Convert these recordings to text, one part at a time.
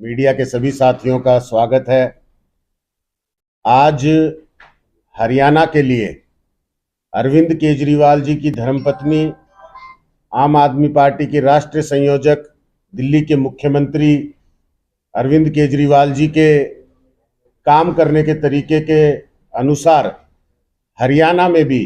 Media के सभी साथियों का स्वागत है। आज हरियाणा के लिए अरविंद केजरीवाल जी की धर्मपत्नी, आम आदमी पार्टी की राष्ट्रीय संयोजक, दिल्ली के मुख्यमंत्री अरविंद केजरीवाल जी के काम करने के तरीके के अनुसार हरियाणा में भी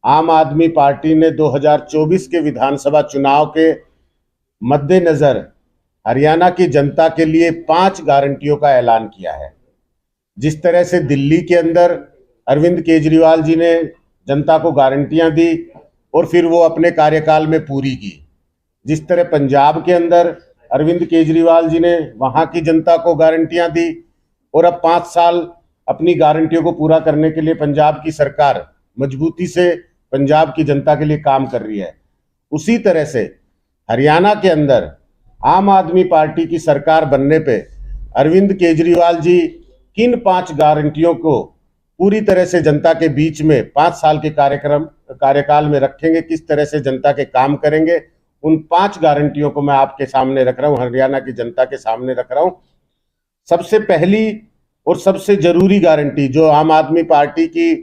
आम आदमी पार्टी ने 2024 के विधानसभा चुनाव के मद्देनजर हरियाणा की जनता के लिए 5 गारंटियों का ऐलान किया है। जिस तरह से दिल्ली के अंदर अरविंद केजरीवाल जी ने जनता को गारंटियां दी और फिर वो अपने कार्यकाल में पूरी की, जिस तरह पंजाब के अंदर अरविंद केजरीवाल जी ने वहां की जनता को गारंटियां दी और अब 5 साल अपनी गारंटियों को पूरा करने के लिए पंजाब की सरकार मजबूती से पंजाब की जनता के लिए काम कर रही है, उसी तरह से हरियाणा के अंदर आम आदमी पार्टी की सरकार बनने पे अरविंद केजरीवाल जी किन 5 गारंटियों को पूरी तरह से जनता के बीच में 5 साल के कार्यकाल में रखेंगे, किस तरह से जनता के काम करेंगे, उन 5 गारंटियों को मैं आपके सामने रख रहा हूं, हरियाणा की जनता के सामने रख रहा हूं। सबसे पहली और सबसे जरूरी गारंटी जो आम आदमी पार्टी की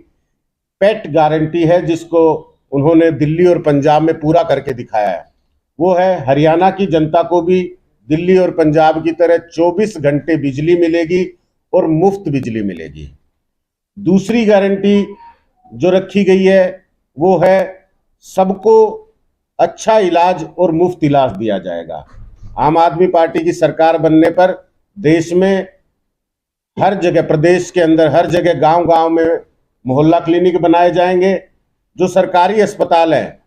पेट गारंटी है, जिसको उन्होंने दिल्ली और पंजाब में पूरा करके दिखाया है, वो है हरियाणा की जनता को भी दिल्ली और पंजाब की तरह 24 घंटे बिजली मिलेगी और मुफ्त बिजली मिलेगी। दूसरी गारंटी जो रखी गई है वो है सबको अच्छा इलाज और मुफ्त इलाज दिया जाएगा। आम आदमी पार्टी की सरकार बनने पर देश में हर जगह, प्रदेश के अंदर हर जगह, गांव-गांव में मोहल्ला क्लिनिक बनाए जाएंगे। जो सरकारी अस्पताल हैं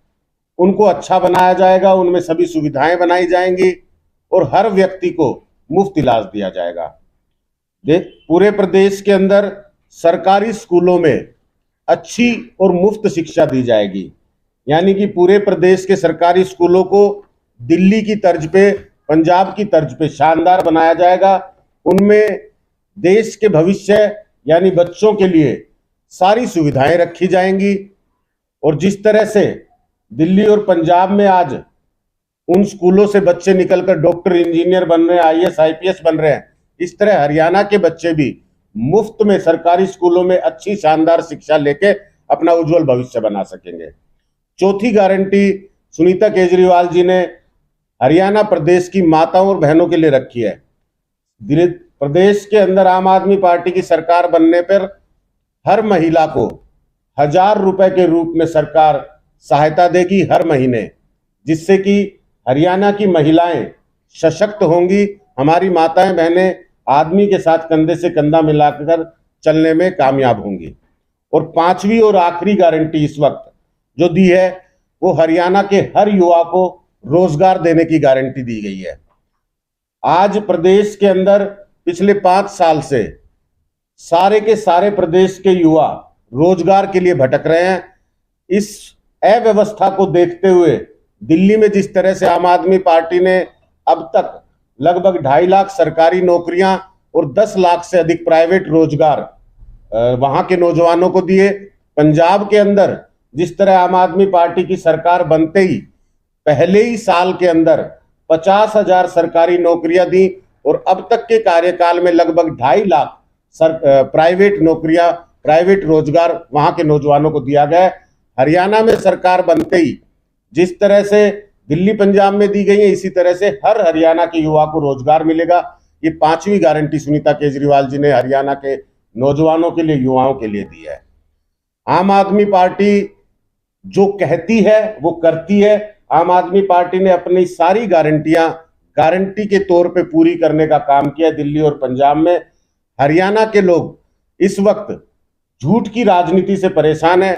उनको अच्छा बनाया जाएगा, उनमें सभी सुविधाएं बनाई जाएंगी और हर व्यक्ति को मुफ्त इलाज दिया जाएगा। पूरे प्रदेश के अंदर सरकारी स्कूलों में अच्छी और मुफ्त शिक्षा दी जाएगी, यानी कि पूरे प्रदेश के सरकारी स्कूलों को दिल्ली की तर्ज पे, पंजाब की तर्ज पे शानदार बनाया जाएगा। उनमें देश के भविष्य यानी बच्चों के लिए सारी सुविधाएं रखी जाएंगी। और जिस तरह से दिल्ली और पंजाब में आज उन स्कूलों से बच्चे निकलकर डॉक्टर, इंजीनियर बन रहे हैं, आईएएस, आईपीएस बन रहे हैं, इस तरह हरियाणा के बच्चे भी मुफ्त में सरकारी स्कूलों में अच्छी शानदार शिक्षा लेके अपना उज्जवल भविष्य बना सकेंगे। चौथी गारंटी सुनीता केजरीवाल जी ने हरियाणा प्रदेश की माताओं और बहनों के लिए रखी है। प्रदेश के अंदर आम आदमी पार्टी की सरकार बनने पर हर महिला को 1000 रुपए के रूप में सरकार सहायता देगी हर महीने, जिससे कि हरियाणा की महिलाएं सशक्त होंगी, हमारी माताएं बहनें आदमी के साथ कंधे से कंधा मिलाकर चलने में कामयाब होंगी। और 5वीं और आखिरी गारंटी इस वक्त जो दी है वो हरियाणा के हर युवा को रोजगार देने की गारंटी दी गई है। आज प्रदेश के अंदर पिछले 5 साल से सारे के सारे प्रदेश के युवा रोजगार के लिए भटक रहे हैं। इस अव्यवस्था को देखते हुए दिल्ली में जिस तरह से आम आदमी पार्टी ने अब तक लगभग 2.5 लाख सरकारी नौकरियां और 10 लाख से अधिक प्राइवेट रोजगार वहां के नौजवानों को दिए, पंजाब के अंदर जिस तरह आम आदमी पार्टी की सरकार बनते ही पहले ही साल के अंदर 50,000 सरकारी नौकरियां दी और अब तक के कार्यकाल में लगभग 2.5 लाख प्राइवेट नौकरियां, प्राइवेट रोजगार वहां के नौजवानों को दिया गया। हरियाणा में सरकार बनते ही जिस तरह से दिल्ली पंजाब में दी गई है, इसी तरह से हर हरियाणा के युवा को रोजगार मिलेगा। ये 5वीं गारंटी सुनीता केजरीवाल जी ने हरियाणा के नौजवानों के लिए, युवाओं के लिए दी है। आम आदमी पार्टी जो कहती है वो करती है। आम आदमी पार्टी ने अपनी सारी गारंटियां गारंटी के तौर पे पूरी करने का काम किया दिल्ली और पंजाब में। हरियाणा के लोग इस वक्त झूठ की राजनीति से परेशान है।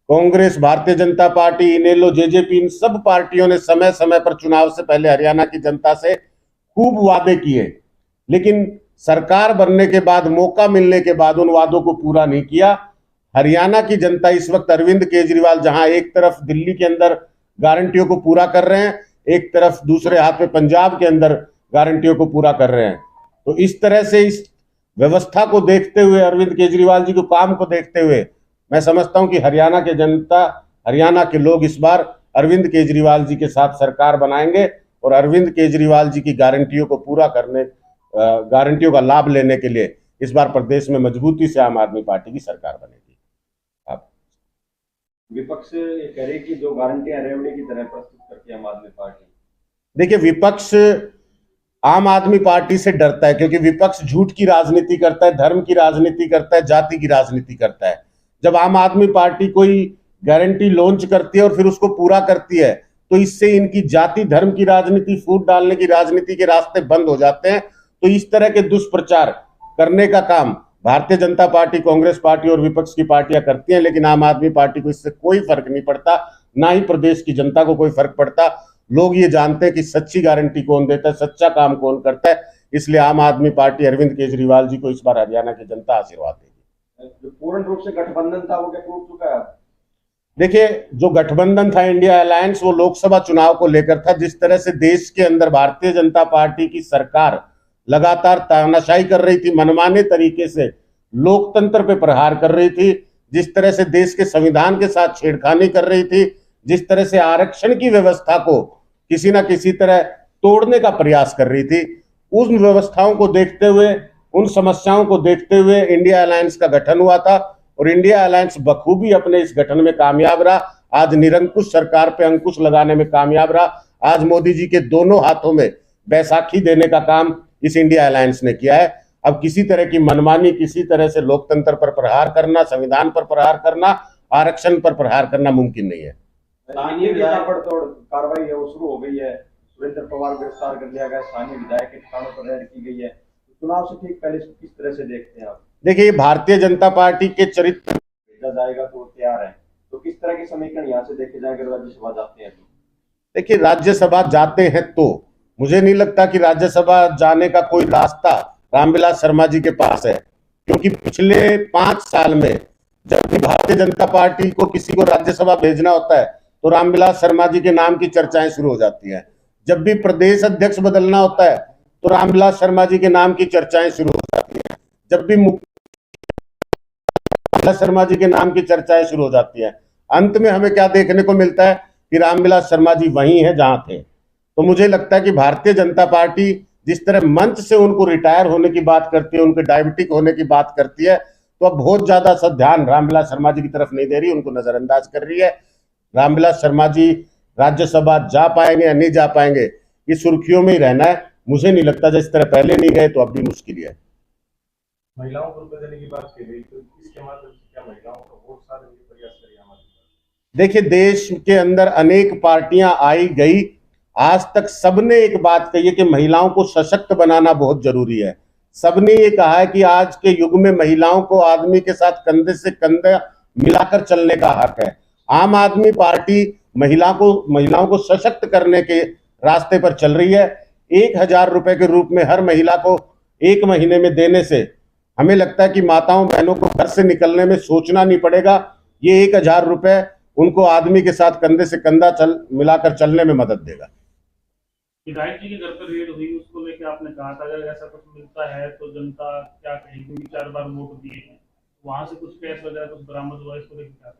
कांग्रेस, भारतीय जनता पार्टी, इनेलो, जेजेपी, इन सब पार्टियों ने समय समय पर चुनाव से पहले हरियाणा की जनता से खूब वादे किए, लेकिन सरकार बनने के बाद, मौका मिलने के बाद उन वादों को पूरा नहीं किया। हरियाणा की जनता इस वक्त अरविंद केजरीवाल जहां एक तरफ दिल्ली के अंदर गारंटियों को पूरा कर रहे हैं, एक तरफ दूसरे हाथ में पंजाब के अंदर गारंटियों को पूरा कर रहे हैं। तो इस तरह से इस व्यवस्था को देखते हुए, अरविंद केजरीवाल जी के काम को देखते हुए, मैं समझता हूं कि हरियाणा के जनता, हरियाणा के लोग इस बार अरविंद केजरीवाल जी के साथ सरकार बनाएंगे और अरविंद केजरीवाल जी की गारंटियों को पूरा करने गारंटियों का लाभ लेने के लिए इस बार प्रदेश में मजबूती से आम आदमी पार्टी की सरकार बनेगी। अब विपक्ष ये कह रही कि जो गारंटियां रेवड़ी की तरह प्रस्तुत करती है आम आदमी पार्टी। देखिए, विपक्ष आम आदमी पार्टी से डरता है क्योंकि विपक्ष झूठ की राजनीति करता है, धर्म की राजनीति करता है, जाति की राजनीति करता है। जब आम आदमी पार्टी कोई गारंटी लॉन्च करती है और फिर उसको पूरा करती है तो इससे इनकी जाति धर्म की राजनीति, फूट डालने की राजनीति के रास्ते बंद हो जाते हैं। तो इस तरह के दुष्प्रचार करने का काम भारतीय जनता पार्टी, कांग्रेस पार्टी और विपक्ष की पार्टियां करती हैं, लेकिन आम आदमी पार्टी को इससे कोई फर्क नहीं पड़ता, ना ही प्रदेश की जनता को कोई फर्क पड़ता। लोग ये जानते हैं कि सच्ची गारंटी कौन देता है, सच्चा काम कौन करता है। इसलिए आम आदमी पार्टी अरविंद केजरीवाल जी को इस बार हरियाणा की जनता आशीर्वाद देगी। जो पूर्ण रूप से गठबंधन था वो क्या टूट चुका है? देखिए, जो गठबंधन था इंडिया अलायंस, वो लोकसभा चुनाव को लेकर था। जिस तरह से देश के अंदर भारतीय जनता पार्टी की सरकार लगातार तानाशाही कर रही थी, मनमाने तरीके से लोकतंत्र पे प्रहार कर रही थी, जिस तरह से देश के संविधान के साथ छेड़खानी कर रही थी, जिस तरह से आरक्षण की व्यवस्था को किसी ना किसी तरह तोड़ने का प्रयास कर रही थी, उन व्यवस्थाओं को देखते हुए, उन समस्याओं को देखते हुए इंडिया अलायंस का गठन हुआ था और इंडिया अलायंस बखूबी अपने इस गठन में कामयाब रहा। आज निरंकुश सरकार पे अंकुश लगाने में कामयाब रहा। आज मोदी जी के दोनों हाथों में बैसाखी देने का काम इस इंडिया अलायंस ने किया है। अब किसी तरह की मनमानी, किसी तरह से लोकतंत्र पर प्रहार करना, संविधान पर प्रहार करना, आरक्षण पर प्रहार करना मुमकिन नहीं है। ताबड़तोड़ कार्रवाई है वो शुरू हो गई है। सुरेंद्र पवार गिरफ्तार कर लिया गया, स्थानीय विधायक के ठिकानों पर रेड की गई है। चुनाव से ठीक पहले किस तरह से देखते हैं आप? देखिए, भारतीय जनता पार्टी के चरित्र भेजा जाएगा तो तैयार है, तो किस तरह के समीकरण यहाँ से देखे जाएंगे राज्यसभा जाते हैं? देखिए, राज्यसभा जाते हैं तो मुझे नहीं लगता कि राज्यसभा जाने का कोई रास्ता रामविलास शर्मा जी के पास है, क्योंकि पिछले 5 साल में जब भी भारतीय जनता पार्टी को किसी को राज्यसभा भेजना होता है तो रामविलास शर्मा जी के नाम की चर्चाएं शुरू हो जाती हैं। जब भी प्रदेश अध्यक्ष बदलना होता है तो रामविलास शर्मा जी के नाम की चर्चाएं शुरू हो जाती हैं। जब भी शर्मा जी के नाम की चर्चाएं शुरू हो जाती है। अंत में हमें क्या देखने को मिलता है कि रामविलास शर्मा जी वही हैं जहां थे। तो मुझे लगता है कि भारतीय जनता पार्टी जिस तरह मंच से उनको रिटायर होने की बात करती है, उनके डायबिटिक होने की बात करती है, तो अब बहुत ज्यादा सा ध्यान रामविलास शर्मा जी की तरफ नहीं दे रही, उनको नजरअंदाज कर रही है। रामविलास शर्मा जी राज्यसभा जा पाएंगे या नहीं जा पाएंगे, ये सुर्खियों में ही रहना है। मुझे नहीं लगता जिस तरह पहले नहीं गए तो अब भी मुश्किल है। महिलाओं को रुपए देने की बात की गई, तो इसके माध्यम से क्या महिलाओं का वोट साधने की प्रयास करिए हमारे? देखिए, देश के अंदर अनेक पार्टियां आई गई, आज तक सबने एक बात कही है कि महिलाओं को सशक्त बनाना बहुत जरूरी है। सबने ये कहा है कि आज के युग में महिलाओं को आदमी के साथ कंधे से कंधा मिलाकर चलने का हक है। आम आदमी पार्टी महिलाओं को सशक्त करने के रास्ते पर चल रही है। 1000 रुपए के रूप में हर महिला को 1 महीने में देने से हमें लगता है कि माताओं बहनों को घर से निकलने में सोचना नहीं पड़ेगा। ये 1000 रुपए उनको आदमी के साथ कंधे से कंधा मिलाकर चलने में मदद देगा। विधायक जी के घर पर रेड हुई, उसको लेकर आपने कहा था अगर ऐसा कुछ मिलता है तो जनता क्या कहेगी, क्योंकि 4 बार वोट दिए हैं, वहां से कुछ कैश वगैरह कुछ बरामद हुआ, इसको लेकर क्या?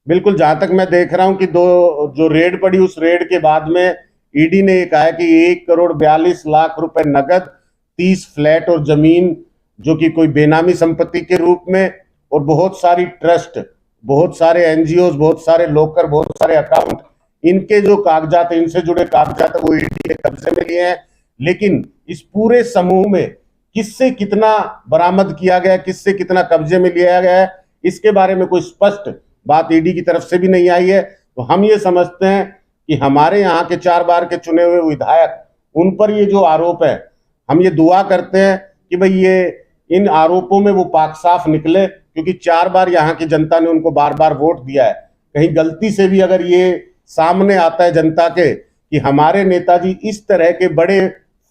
बिल्कुल, जहां तक मैं देख रहा हूं कि जो रेड पड़ी, उस रेड के बाद में ईडी ने कहा है कि 1,42,00,000 रुपए नगद, 30 फ्लैट और जमीन जो कि कोई बेनामी संपत्ति के रूप में, और बहुत सारी ट्रस्ट, बहुत सारे एनजीओ, बहुत सारे लोकर, बहुत सारे अकाउंट, इनके जो कागजात, इनसे जुड़े कागजात वो ईडी के कब्जे में लिए हैं। लेकिन इस पूरे समूह में किससे कितना बरामद किया गया, किससे कितना कब्जे में लिया गया है, इसके बारे में कोई स्पष्ट बात ईडी की तरफ से भी नहीं आई है। तो हम ये समझते हैं कि हमारे यहाँ के 4 बार के चुने हुए विधायक, उन पर ये जो आरोप है, हम ये दुआ करते हैं कि भाई ये इन आरोपों में वो पाक साफ निकले, क्योंकि 4 बार यहाँ की जनता ने उनको बार बार वोट दिया है। कहीं गलती से भी अगर ये सामने आता है जनता के कि हमारे नेताजी इस तरह के बड़े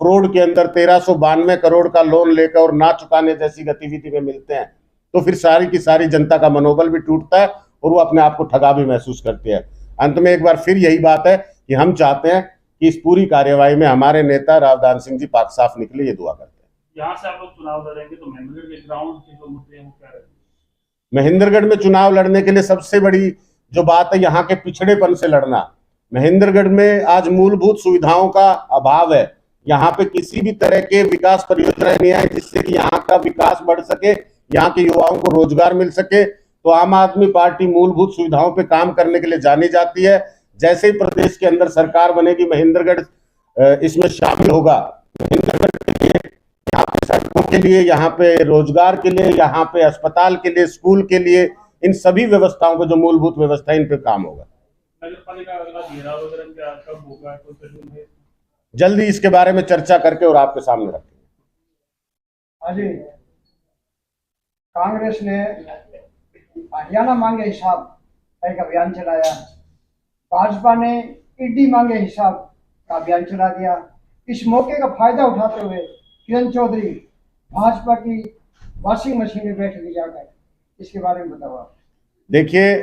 फ्रॉड के अंदर 1392 करोड़ का लोन लेकर और ना चुकाने जैसी गतिविधि में मिलते हैं, तो फिर सारी की सारी जनता का मनोबल भी टूटता है और वो अपने आप को ठगा भी महसूस करते हैं। अंत में एक बार फिर यही बात है कि हम चाहते हैं कि इस पूरी कार्यवाही में हमारे नेता रावदान सिंह जी पाक साफ निकले, ये दुआ करते हैं। यहाँ से आप लोग चुनाव लड़ेंगे तो महेंद्रगढ़ के ग्राउंड के जो मुद्दे हैं वो क्या रहेंगे? महेंद्रगढ़ में चुनाव लड़ने के लिए सबसे बड़ी जो बात है, यहाँ के पिछड़ेपन से लड़ना। महेंद्रगढ़ में आज मूलभूत सुविधाओं का अभाव है। यहाँ पे किसी भी तरह के विकास परियोजनाएं नहीं आई जिससे कि यहाँ का विकास बढ़ सके, यहाँ के युवाओं को रोजगार मिल सके। तो आम आदमी पार्टी मूलभूत सुविधाओं पे काम करने के लिए जानी जाती है। जैसे ही प्रदेश के अंदर सरकार बनेगी, महेंद्रगढ़ इसमें शामिल होगा। महेंद्रगढ़ के लिए, यहाँ पे सड़कों के लिए, यहाँ पे रोजगार के लिए, यहाँ पे अस्पताल के लिए, स्कूल के लिए, इन सभी व्यवस्थाओं को, जो मूलभूत व्यवस्था, इन पे काम होगा। नगर पालिका अगला घेराव वगैरह क्या कब होगा, कोई शेड्यूल है? जल्दी इसके बारे में चर्चा करके और आपके सामने रखेंगे। हाँ जी, कांग्रेस ने हरियाणा मांगे हिसाब एक अभियान चलाया, भाजपा ने ईडी मांगे हिसाब का अभियान चला दिया। इस मौके का फायदा उठाते हुए किरण चौधरी भाजपा की वॉशिंग मशीन में बैठ गई जाकर, इसके बारे में बताओ आप। देखिए,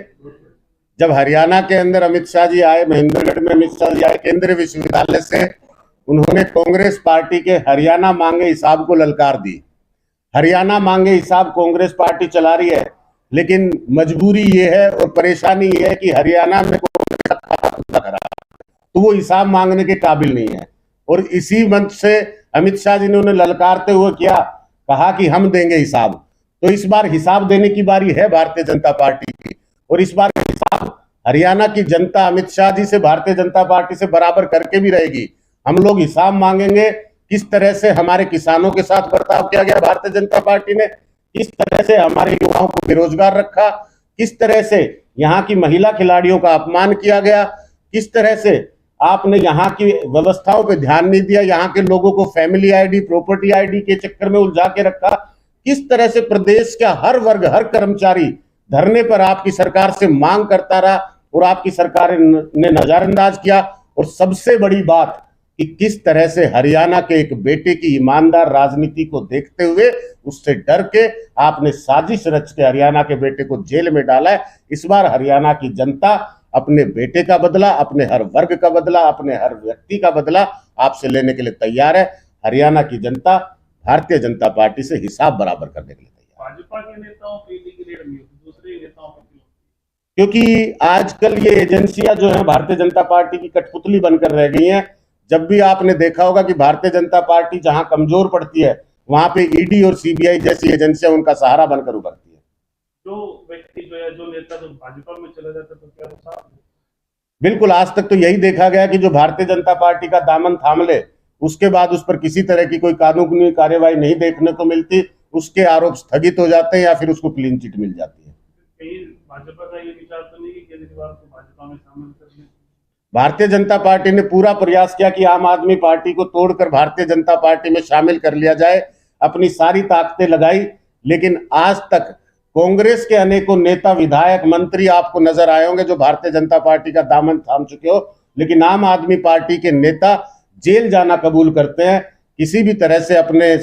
जब हरियाणा के अंदर अमित शाह जी आए, महेंद्रगढ़ में अमित शाह जी आए केंद्रीय विश्वविद्यालय से, उन्होंने कांग्रेस पार्टी के हरियाणा मांगे हिसाब को ललकार दी। हरियाणा मांगे हिसाब कांग्रेस पार्टी चला रही है, लेकिन मजबूरी ये है और परेशानी ये है कि हरियाणा में तो वो हिसाब मांगने के काबिल नहीं है। और इसी मंच से अमित शाह जी ने उन्हें ललकारते हुए कहा कि हम देंगे हिसाब। तो इस बार हिसाब देने की बारी है भारतीय जनता पार्टी की, और इस बार हिसाब हरियाणा की जनता अमित शाह जी से, भारतीय जनता पार्टी से बराबर करके भी रहेगी। हम लोग हिसाब मांगेंगे किस तरह से हमारे किसानों के साथ बर्ताव किया गया भारतीय जनता पार्टी ने, किस तरह से हमारे युवाओं को बेरोजगार रखा, किस तरह से यहाँ की महिला खिलाड़ियों का अपमान किया गया, किस तरह से आपने यहाँ की व्यवस्थाओं पे ध्यान नहीं दिया, यहाँ के लोगों को फैमिली आईडी, प्रॉपर्टी आईडी के चक्कर में उलझा के रखा, किस तरह से प्रदेश का हर वर्ग, हर कर्मचारी धरने पर आपकी सरकार से मांग करता रहा और आपकी सरकार ने नजरअंदाज किया। और सबसे बड़ी बात कि किस तरह से हरियाणा के एक बेटे की ईमानदार राजनीति को देखते हुए, उससे डर के आपने साजिश रच के हरियाणा के बेटे को जेल में डाला है। इस बार हरियाणा की जनता अपने बेटे का बदला, अपने हर वर्ग का बदला, अपने हर व्यक्ति का बदला आपसे लेने के लिए तैयार है। हरियाणा की जनता भारतीय जनता पार्टी से हिसाब बराबर करने के लिए तैयार है। भाजपा के नेताओं पे ईडी की रेड नहीं होती, दूसरे नेताओं पे क्यों? क्योंकि आजकल ये एजेंसियां जो है भारतीय जनता पार्टी की कठपुतली बनकर रह गई हैं। जब भी आपने देखा होगा कि भारतीय जनता पार्टी जहां कमजोर पड़ती है, वहां पे ईडी और सीबीआई जैसी एजेंसियां उनका सहारा बनकर उभरती है। जो व्यक्ति जो है, जो नेता जो भाजपा में चला जाता तो क्या होता? बिल्कुल, आज तक तो यही देखा गया कि जो भारतीय जनता पार्टी का दामन थाम ले, उसके बाद उस पर किसी तरह की कोई कानूनी कार्यवाही नहीं देखने को मिलती, उसके आरोप स्थगित हो जाते हैं या फिर उसको क्लीन चिट मिल जाती है। कहीं भाजपा का ये विचार तो नहीं कि केजरीवाल को भाजपा में शामिल कर लें? भारतीय जनता पार्टी ने पूरा प्रयास किया कि आम आदमी पार्टी को तोड़कर भारतीय जनता पार्टी में शामिल कर लिया जाए, अपनी सारी ताकतें लगाई, लेकिन आज तक कांग्रेस के अनेकों नेता, विधायक, मंत्री आपको नजर आए होंगे जो भारतीय जनता पार्टी का दामन थाम चुके हो, लेकिन आम आदमी पार्टी के नेता जेल जाना कबूल करते हैं। किसी भी तरह से अपने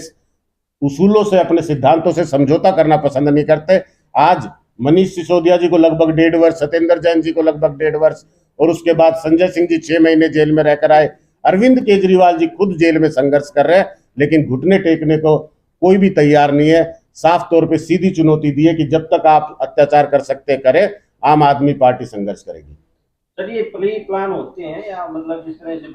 उसूलों से, अपने सिद्धांतों से समझौता करना पसंद नहीं करते। आज मनीष सिसोदिया जी को लगभग 1.5 वर्ष, सत्येंद्र जैन जी को लगभग 1.5 वर्ष, और उसके बाद संजय सिंह जी 6 महीने जेल में रहकर आए। अरविंद केजरीवाल जी खुद जेल में संघर्ष कर रहे हैं, लेकिन घुटने टेकने को कोई भी तैयार नहीं है। साफ तौर पे सीधी चुनौती दी है कि जब तक आप अत्याचार कर सकते करें, आम आदमी पार्टी संघर्ष करेगी। सर, ये प्री प्लान होते हैं या मतलब जिस तरह से